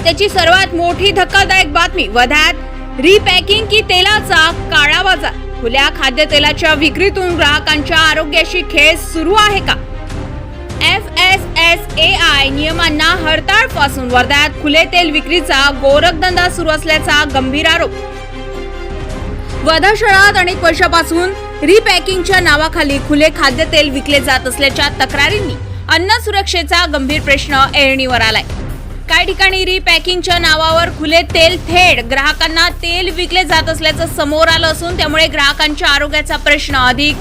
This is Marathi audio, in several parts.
त्याची सर्वात मोठी धक्कादायक बातमी, वर्ध्यात रिपॅकिंग की तेलाचा काळा बाजार. खुल्या खाद्यतेलाच्या विक्रीतून ग्राहकांच्या आरोग्याशी खेळ सुरू आहे का? FSSAI नियमांना हरताळपासून वर्ध्यात खुले तेल विक्रीचा गोरखधंदा सुरू असल्याचा गंभीर आरोप. वर्धा शहरात अनेक वर्षापासून रिपॅकिंगच्या नावाखाली खुले खाद्यतेल विकले जात असल्याच्या तक्रारींनी अन्न सुरक्षेचा गंभीर प्रश्न ऐरणीवर आलाय. काही ठिकाणी रिपॅकिंगच्या नावावर खुले तेल थेट ग्राहकांना तेल विकले जात असल्याचं समोर आलं असून त्यामुळे ग्राहकांच्या आरोग्याचा प्रश्न अधिक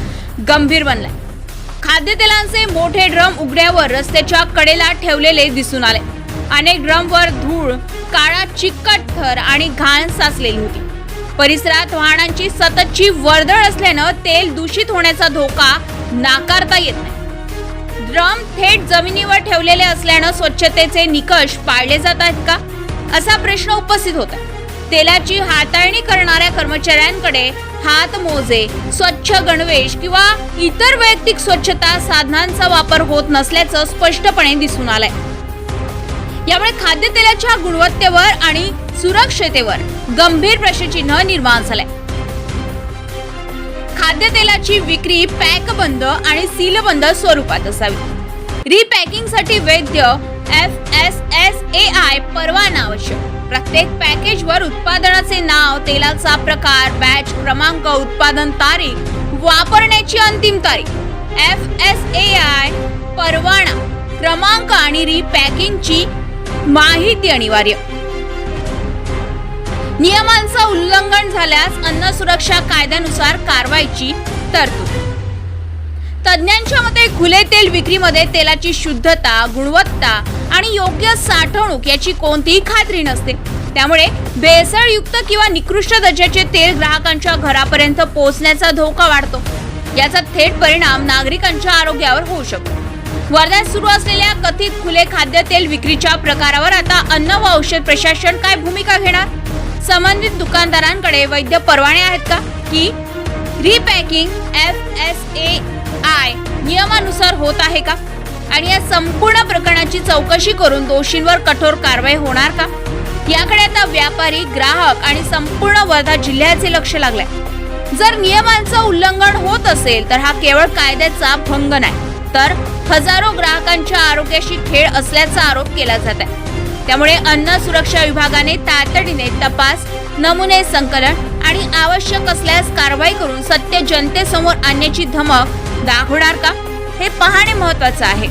गंभीर बनलाय. खाद्यतेलांचे मोठे ड्रम उघड्यावर रस्त्याच्या कडेला ठेवलेले दिसून आले. अनेक ड्रमवर धूळ, काळा चिकट थर आणि घाण साचलेली होती. परिसरात वाहनांची सततची वर्दळ असल्यानं तेल दूषित होण्याचा धोका नाकारता येत नाही. ड्रम थेट जमिनीवर ठेवलेले असल्यानं स्वच्छतेचे निकष पाळले जात आहेत का, असा प्रश्न उपस्थित होता. तेलाची हाताळणी करणाऱ्या कर्मचाऱ्यांकडे हातमोजे, स्वच्छ गणवेश किंवा इतर वैयक्तिक स्वच्छता साधनांचा वापर होत नसल्याचं स्पष्टपणे दिसून आलंय. यामुळे खाद्यतेलाच्या गुणवत्तेवर आणि सुरक्षतेवर गंभीर प्रश्नचिन्ह निर्माण झालंय. खाद्यतेलाची विक्री पॅकबंद आणि सीलबंद स्वरूपात असावी. रिपॅकिंगसाठी वैध FSSAI परवाना आवश्यक. प्रत्येक पॅकेजवर उत्पादनाचे नाव, तेलाचा प्रकार, बॅच क्रमांक, उत्पादन तारीख, वापरण्याची अंतिम तारीख, FSSAI परवाना क्रमांक आणि रिपॅकिंगची माहिती अनिवार्य. नियमांचं उल्लंघन झाल्यास अन्न सुरक्षा कायद्यानुसार कारवाईची तरतूद. तज्ञांच्या मते खुले तेल विक्रीमध्ये तेलाची शुद्धता, गुणवत्ता आणि योग्य साठवणूक याची कोणतीही खात्री नसते. त्यामुळे भेसळयुक्त किंवा निकृष्ट दर्जाचे तेल ग्राहकांच्या घरापर्यंत पोहोचण्याचा धोका वाढतो. याचा थेट परिणाम नागरिकांच्या आरोग्यावर होऊ शकतो. वर्ध्यात सुरू असलेल्या कथित खुले खाद्यतेल विक्रीच्या प्रकारावर आता अन्न व औषध प्रशासन काय भूमिका घेणार? संबंधित दुकानदारांकडे वैध परवाने आहेत का, की रिपॅकिंग FSSAI नियमानुसार होत आहे का? आणि या संपूर्ण प्रकरणाची चौकशी करून दोषींवर कठोर कारवाई होणार का, याकडे आता व्यापारी, ग्राहक आणि संपूर्ण वर्धा जिल्ह्याचे लक्ष लागले. जर नियमांचं उल्लंघन होत असेल तर हा केवळ कायद्याचा भंग नाही, तर हजारो ग्राहकांच्या आरोग्याशी खेळ असल्याचा आरोप केला जात आहे. त्यामुळे अन्न सुरक्षा विभागाने तातडीने तपास, नमुने संकलन आणि आवश्यक असल्यास कारवाई करून सत्य जनतेसमोर आणण्याची धमक दाखवणार का, हे पाहणे महत्त्वाचं आहे.